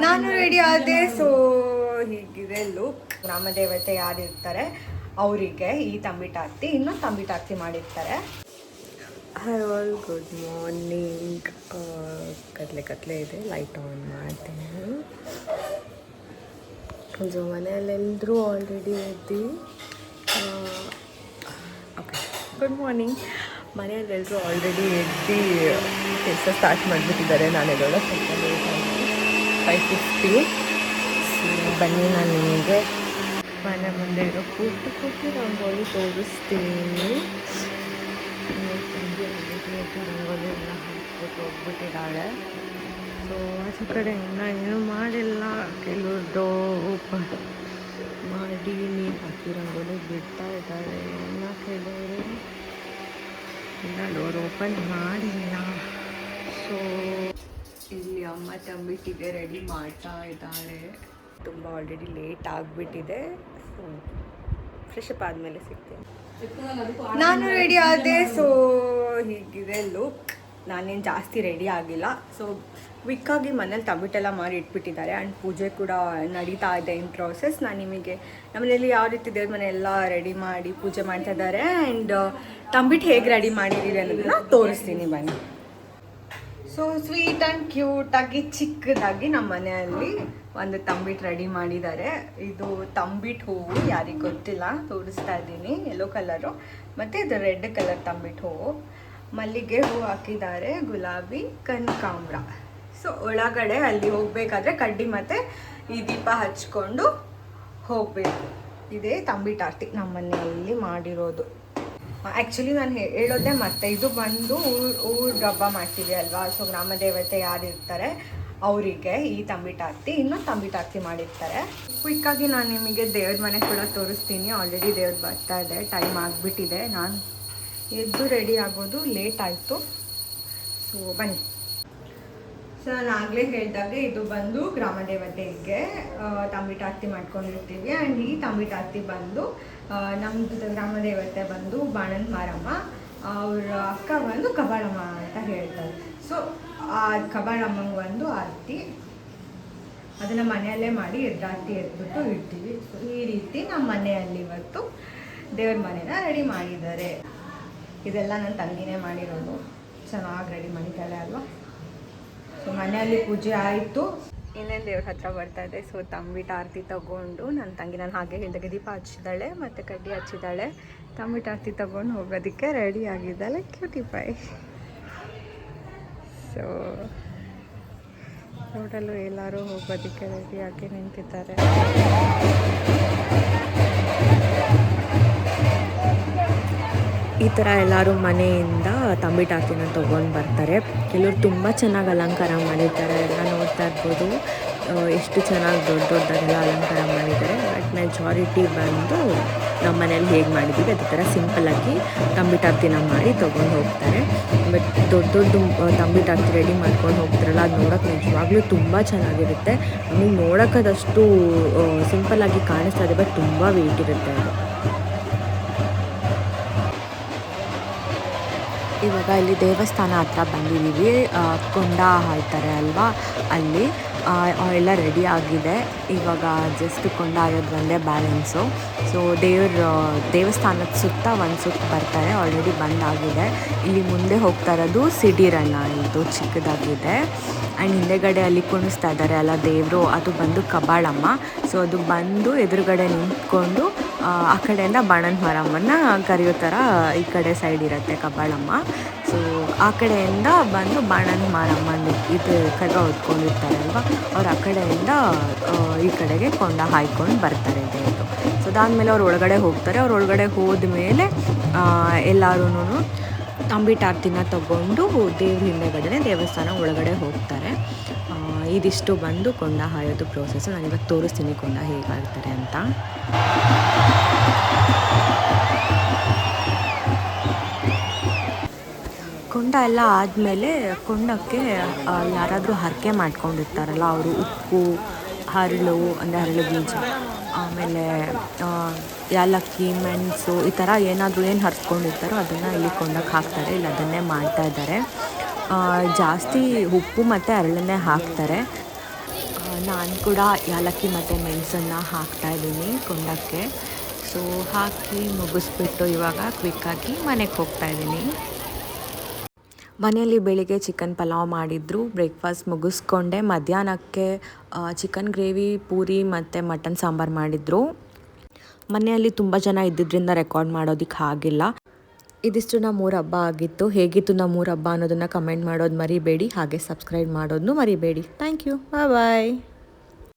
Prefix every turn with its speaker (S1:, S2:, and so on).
S1: ನಾನು ರೆಡಿ ಆದೆ. ಸೊ ಹೀಗಿದೆ ಲುಕ್. ಗ್ರಾಮದೇವತೆ ಯಾರು ಇರ್ತಾರೆ ಅವರಿಗೆ ಈ ತಂಬಿಟಾರ್ತಿ, ಇನ್ನೊಂದು ತಂಬಿಟಾರ್ತಿ ಮಾಡಿರ್ತಾರೆ. Hi all, good morning. ಕತ್ಲೆ ಇದೆ, ಲೈಟ್ ಆನ್ ಮಾಡ್ತೀನಿ. ಸೊ ಮನೆಯಲ್ಲೆಲ್ಲರೂ ಆಲ್ರೆಡಿ ಎದ್ದು ಓಕೆ, ಗುಡ್ ಮಾರ್ನಿಂಗ್. ಮನೆಯಲ್ಲೆಲ್ಲರೂ ಆಲ್ರೆಡಿ ಎದ್ದು ಕೆಲಸ ಸ್ಟಾರ್ಟ್ ಮಾಡಿಬಿಟ್ಟಿದ್ದಾರೆ. ನಾನೆಲ್ಲ ಸ್ವಲ್ಪ ಲೇಟ್ ಆಗಿ 5:50. ಸೊ ಬನ್ನಿ, ನಾನು ನಿಮಗೆ ಮನೆ ಮುಂದೆ ಇರೋ ಕೂತು ರಂಗೋಲಿ ತೋರಿಸ್ತೀನಿ. ರಂಗೋಲಿ ಎಲ್ಲ ಹಾಕ್ಬಿಟ್ಟು ಹೋಗ್ಬಿಟ್ಟಿದ್ದಾಳೆ. ಸೊ ಆಚೆ ಕಡೆ ಇನ್ನೂ ಮಾಡಿಲ್ಲ. ಕೆಲವ್ರದ್ದು ಓಪನ್ ಮಾಡಿ ನೀರು ಹಾಕಿ ರಂಗೋಲಿ ಬಿಡ್ತಾ ಇದ್ದಾಳೆ. ಇನ್ನು ಕೆಲವರು ಇಲ್ಲ, ಡೋರ್ ಓಪನ್ ಮಾಡಿಲ್ಲ. ಸೊ ಇಲ್ಲಿ ಅಮ್ಮ ತಂಬಿಟ್ಟಿಗೆ ರೆಡಿ ಮಾಡ್ತಾ ಇದ್ದಾಳೆ. ತುಂಬ ಆಲ್ರೆಡಿ ಲೇಟ್ ಆಗಿಬಿಟ್ಟಿದೆ. ಸೊ ಫ್ರೆಶ್ ಅಪ್ ಆದಮೇಲೆ ಸಿಗ್ತೀನಿ. ನಾನು ರೆಡಿ ಆದೆ. ಸೊ ಹೀಗಿದೆ ಲುಕ್. ನಾನೇನು ಜಾಸ್ತಿ ರೆಡಿ ಆಗಿಲ್ಲ. ಸೊ ಕ್ವಿಕ್ಕಾಗಿ ಮನೇಲಿ ತಂಬಿಟ್ಟೆಲ್ಲ ಮಾಡಿ ಇಟ್ಬಿಟ್ಟಿದ್ದಾರೆ. ಆ್ಯಂಡ್ ಪೂಜೆ ಕೂಡ ನಡೀತಾ ಇದೆ ಇನ್ ಪ್ರೋಸೆಸ್. ನಾನು ನಿಮಗೆ ನಮ್ಮನೇಲಿ ಯಾವ ರೀತಿ ದೇವ್ರ ಮನೆ ಎಲ್ಲ ರೆಡಿ ಮಾಡಿ ಪೂಜೆ ಮಾಡ್ತಾ ಇದ್ದಾರೆ. ಆ್ಯಂಡ್ ತಂಬಿಟ್ಟು ಹೇಗೆ ರೆಡಿ ಮಾಡಿದ್ದೀವಿ ಅನ್ನೋದನ್ನ ತೋರಿಸ್ತೀನಿ, ಬನ್ನಿ. ಸೊ ಸ್ವೀಟ್ ಆ್ಯಂಡ್ ಕ್ಯೂಟಾಗಿ ಚಿಕ್ಕದಾಗಿ ನಮ್ಮ ಮನೆಯಲ್ಲಿ ಒಂದು ತಂಬಿಟ್ಟು ರೆಡಿ ಮಾಡಿದ್ದಾರೆ. ಇದು ತಂಬಿಟ್ಟು ಹೂವು, ಯಾರಿಗೆ ಗೊತ್ತಿಲ್ಲ ತೋರಿಸ್ತಾ ಇದ್ದೀನಿ. ಯೆಲ್ಲೋ ಕಲರು ಮತ್ತು ಇದು ರೆಡ್ ಕಲರ್ ತಂಬಿಟ್ಟು ಹೂವು. ಮಲ್ಲಿಗೆ ಹೂವು ಹಾಕಿದ್ದಾರೆ, ಗುಲಾಬಿ, ಕನಕಾಂಬ್ರ. ಸೊ ಒಳಗಡೆ ಅಲ್ಲಿ ಹೋಗಬೇಕಾದ್ರೆ ಕಡ್ಡಿ ಮತ್ತು ಈ ದೀಪ ಹಚ್ಕೊಂಡು ಹೋಗಬೇಕು. ಇದೇ ತಂಬಿಟಾರ್ತಿ ನಮ್ಮ ಮನೆಯಲ್ಲಿ ಮಾಡಿರೋದು. ಆ್ಯಕ್ಚುಲಿ ನಾನು ಹೇಳೋದೇ ಮತ್ತೆ, ಇದು ಬಂದು ಊರ ಹಬ್ಬ ಮಾಡ್ತೀವಿ ಅಲ್ವಾ. ಸೊ ಗ್ರಾಮದೇವತೆ ಯಾರು ಇರ್ತಾರೆ ಅವರಿಗೆ ಈ ತಂಬಿಟಾರ್ತಿ, ಇನ್ನೊಂದು ತಂಬಿಟಾರ್ತಿ ಮಾಡಿರ್ತಾರೆ. ಕ್ವಿಕ್ಕಾಗಿ ನಾನು ನಿಮಗೆ ದೇವ್ರ ಮನೆ ಕೂಡ ತೋರಿಸ್ತೀನಿ. ಆಲ್ರೆಡಿ ದೇವ್ರು ಬರ್ತಾ ಇದೆ, ಟೈಮ್ ಆಗಿಬಿಟ್ಟಿದೆ. ನಾನು ಎದ್ದು ರೆಡಿ ಆಗೋದು ಲೇಟ್ ಆಯಿತು. ಸೊ ಬನ್ನಿ. ಸೊ ನಾನು ಆಗಲೇ ಹೇಳಿದಾಗೆ ಇದು ಬಂದು ಗ್ರಾಮದೇವತೆಗೆ ತಂಬಿಟಾರ್ತಿ ಮಾಡ್ಕೊಂಡಿರ್ತೀವಿ. ಆ್ಯಂಡ್ ಈ ತಂಬಿಟಾರ್ತಿ ಬಂದು ನಮ್ಮದು ಗ್ರಾಮದೇವತೆ ಬಂದು ಬಾಣಂತ ಮಾರಮ್ಮ, ಅವ್ರ ಅಕ್ಕ ಬಂದು ಕಬಾಳಮ್ಮ ಅಂತ ಹೇಳ್ತಾರೆ. ಸೊ ಆ ಕಬಾಳಮ್ಮಂಗೆ ಒಂದು ಆರತಿ, ಅದನ್ನು ಮನೆಯಲ್ಲೇ ಮಾಡಿ ಎದುರಾತಿ ಎದ್ಬಿಟ್ಟು ಇಡ್ತೀವಿ. ಸೊ ಈ ರೀತಿ ನಮ್ಮ ಮನೆಯಲ್ಲಿ ಇವತ್ತು ದೇವ್ರ ಮನೇನ ರೆಡಿ ಮಾಡಿದ್ದಾರೆ. ಇದೆಲ್ಲ ನನ್ನ ತಂಗಿನೇ ಮಾಡಿರೋದು. ಚೆನ್ನಾಗಿ ರೆಡಿ ಮಾಡಿದ್ದಾಳೆ ಅಲ್ವಾ. ಸೊ ಮನೆಯಲ್ಲಿ ಪೂಜೆ ಆಯಿತು. ಇನ್ನೇನು ದೇವ್ರ ಹತ್ರ ಬರ್ತಾ ಇದೆ. ಸೊ ತಂಬಿಟ್ಟು ಆರತಿ ತಗೊಂಡು ನನ್ನ ತಂಗಿ, ನಾನು ಹಾಗೆ ಹೇಳಿದಾಗೆ ದೀಪ ಹಚ್ಚಿದ್ದಾಳೆ ಮತ್ತು ಕಡ್ಡಿ ಹಚ್ಚಿದ್ದಾಳೆ. ತಂಬಿಟ್ಟು ಆರತಿ ತಗೊಂಡು ಹೋಗೋದಕ್ಕೆ ರೆಡಿ ಆಗಿದ್ದಾಳೆ, ಕ್ಯೂಟಿ ಪೈ. ಸೊ ಟೋಟಲು ಎಲ್ಲರೂ ಹೋಗೋದಕ್ಕೆ ರೆಡಿಯಾಗಿ ನಿಂತಿದ್ದಾರೆ. ಈ ಥರ ಎಲ್ಲರೂ ಮನೆಯಿಂದ ತಂಬಿಟ್ಟು ಆರತಿನ ತೊಗೊಂಡು ಬರ್ತಾರೆ. ಕೆಲವರು ತುಂಬ ಚೆನ್ನಾಗಿ ಅಲಂಕಾರ ಮಾಡಿರ್ತಾರೆ, ಎಲ್ಲ ನೋಡ್ತಾ ಇರ್ಬೋದು. ಎಷ್ಟು ಚೆನ್ನಾಗಿ ದೊಡ್ಡದಾಗೆಲ್ಲ ಅಲಂಕಾರ ಮಾಡಿದ್ದಾರೆ. ಬಟ್ ಮೆಜಾರಿಟಿ ಬಂದು ನಮ್ಮ ಮನೇಲಿ ಹೇಗೆ ಮಾಡಿದ್ದೀವಿ ಅದೇ ಥರ ಸಿಂಪಲ್ಲಾಗಿ ತಂಬಿಟ್ಟು ಆರತಿನ ಮಾಡಿ ತೊಗೊಂಡು ಹೋಗ್ತಾರೆ. ಬಟ್ ದೊಡ್ಡ ತಂಬಿಟ್ಟು ಆರತಿ ರೆಡಿ ಮಾಡ್ಕೊಂಡು ಹೋಗ್ತಾರಲ್ಲ, ಅದು ನೋಡೋಕೆ ನಿಜವಾಗ್ಲೂ ತುಂಬ ಚೆನ್ನಾಗಿರುತ್ತೆ. ನಮಗೆ ನೋಡೋಕ್ಕದಷ್ಟು ಸಿಂಪಲ್ಲಾಗಿ ಕಾಣಿಸ್ತಾ ಇದೆ, ಬಟ್ ತುಂಬ ವೆಯ್ಟ್ ಇರುತ್ತೆ ಅದು. ಇವಾಗ ಇಲ್ಲಿ ದೇವಸ್ಥಾನ ಹತ್ರ ಬಂದಿದ್ದೀವಿ. ಕೊಂಡ ಹಾಯ್ತಾರೆ ಅಲ್ವಾ, ಅಲ್ಲಿ ಎಲ್ಲ ರೆಡಿ ಆಗಿದೆ. ಇವಾಗ ಜಸ್ಟ್ ಕೊಂಡ ಹಾಯೋದು ಒಂದೇ ಬ್ಯಾಲೆನ್ಸು. ಸೊ ದೇವಸ್ಥಾನದ ಸುತ್ತ ಒಂದು ಸುತ್ತ ಬರ್ತಾರೆ, ಆಲ್ರೆಡಿ ಬಂದಾಗಿದೆ. ಇಲ್ಲಿ ಮುಂದೆ ಹೋಗ್ತಾ ಇರೋದು ಸಿಡಿರಣ್ಣ, ಇದು ಚಿಕ್ಕದಾಗಿದೆ. ಆ್ಯಂಡ್ ಹಿಂದೆಗಡೆ ಅಲ್ಲಿ ಕುಣಿಸ್ತಾ ಇದ್ದಾರೆ ಅಲ್ಲ ದೇವರು, ಅದು ಬಂದು ಕಬಾಳಮ್ಮ. ಸೊ ಅದು ಬಂದು ಎದುರುಗಡೆ ನಿಂತ್ಕೊಂಡು ಆ ಕಡೆಯಿಂದ ಬಾಣಂತ ಮಾರಮ್ಮನ ಕರೆಯೋ ಥರ ಈ ಕಡೆ ಸೈಡ್ ಇರುತ್ತೆ ಕಬಾಳಮ್ಮ. ಸೊ ಆ ಕಡೆಯಿಂದ ಬಂದು ಬಾಣಂತ ಮಾರಮ್ಮನ ಇದು ಕರ್ಗ ಹೊತ್ಕೊಂಡಿರ್ತಾರಲ್ವ, ಅವ್ರು ಆ ಕಡೆಯಿಂದ ಈ ಕಡೆಗೆ ಕೊಂಡ ಹಾಯ್ಕೊಂಡು ಬರ್ತಾರೆ ದೇವರು. ಸೊ ಅದಾದಮೇಲೆ ಅವ್ರು ಒಳಗಡೆ ಹೋಗ್ತಾರೆ. ಅವ್ರು ಒಳಗಡೆ ಹೋದ್ಮೇಲೆ ಎಲ್ಲರೂ ತಂಬಿಟ್ಟು ಆರತಿನ ತಗೊಂಡು ದೇವ್ರ ಹಿಂದೆಗಡೆ ದೇವಸ್ಥಾನ ಒಳಗಡೆ ಹೋಗ್ತಾರೆ. ಇದಿಷ್ಟು ಬಂದು ಕೊಂಡ ಹಾಯೋದು ಪ್ರೋಸೆಸ್ಸು. ನಾನು ಇವಾಗ ತೋರಿಸ್ತೀನಿ ಕೊಂಡ ಹೇಗೆ ಹಾಕ್ತಾರೆ ಅಂತ. ಕೊಂಡ ಎಲ್ಲ ಆದಮೇಲೆ ಕೊಂಡಕ್ಕೆ ಯಾರಾದರೂ ಹರಕೆ ಮಾಡ್ಕೊಂಡಿರ್ತಾರಲ್ಲ, ಅವರು ಉಪ್ಪು, ಹರಳು ಅಂದರೆ ಹರಳು ಬೀಜ, ಆಮೇಲೆ ಏಲಕ್ಕಿ, ಮೆಣಸು, ಈ ಥರ ಏನಾದರೂ ಏನು ಹರಿಸ್ಕೊಂಡಿರ್ತಾರೋ ಅದನ್ನು ಇಲ್ಲಿ ಕೊಂಡಕ್ಕೆ ಹಾಕ್ತಾರೆ. ಇಲ್ಲಿ ಅದನ್ನೇ ಮಾಡ್ತಾಯಿದ್ದಾರೆ. ಜಾಸ್ತಿ ಉಪ್ಪು ಮತ್ತು ಹರಳನ್ನೇ ಹಾಕ್ತಾರೆ. ನಾನು ಕೂಡ ಯಾಲಕ್ಕಿ ಮತ್ತು ಮೆಣಸನ್ನು ಹಾಕ್ತಾಯಿದ್ದೀನಿ ಕುಂಡಕ್ಕೆ. ಸೊ ಹಾಕಿ ಮುಗಿಸ್ಬಿಟ್ಟು ಇವಾಗ ಕ್ವಿಕ್ಕಾಗಿ ಮನೆಗೆ ಹೋಗ್ತಾಯಿದ್ದೀನಿ. ಮನೆಯಲ್ಲಿ ಬೆಳಿಗ್ಗೆ ಚಿಕನ್ ಪಲಾವ್ ಮಾಡಿದ್ರು. ಬ್ರೇಕ್ಫಾಸ್ಟ್ ಮುಗಿಸ್ಕೊಂಡೆ ಮಧ್ಯಾಹ್ನಕ್ಕೆ ಚಿಕನ್ ಗ್ರೇವಿ, ಪೂರಿ ಮತ್ತು ಮಟನ್ ಸಾಂಬಾರು ಮಾಡಿದರು. ಮನೆಯಲ್ಲಿ ತುಂಬ ಜನ ಇದ್ದಿದ್ದರಿಂದ ರೆಕಾರ್ಡ್ ಮಾಡೋದಕ್ಕೆ ಆಗಿಲ್ಲ. ಇದಿಷ್ಟು ನಮ್ಮ 3 ಹಬ್ಬ ಆಗಿತ್ತು. ಹೇಗಿತ್ತು ನಮ್ಮ 3 ಹಬ್ಬ ಅನ್ನೋದನ್ನು ಕಮೆಂಟ್ ಮಾಡೋದು ಮರಿಬೇಡಿ. ಹಾಗೆ ಸಬ್ಸ್ಕ್ರೈಬ್ ಮಾಡೋದನ್ನು ಮರಿಬೇಡಿ. Thank you. ಬಾಯ್.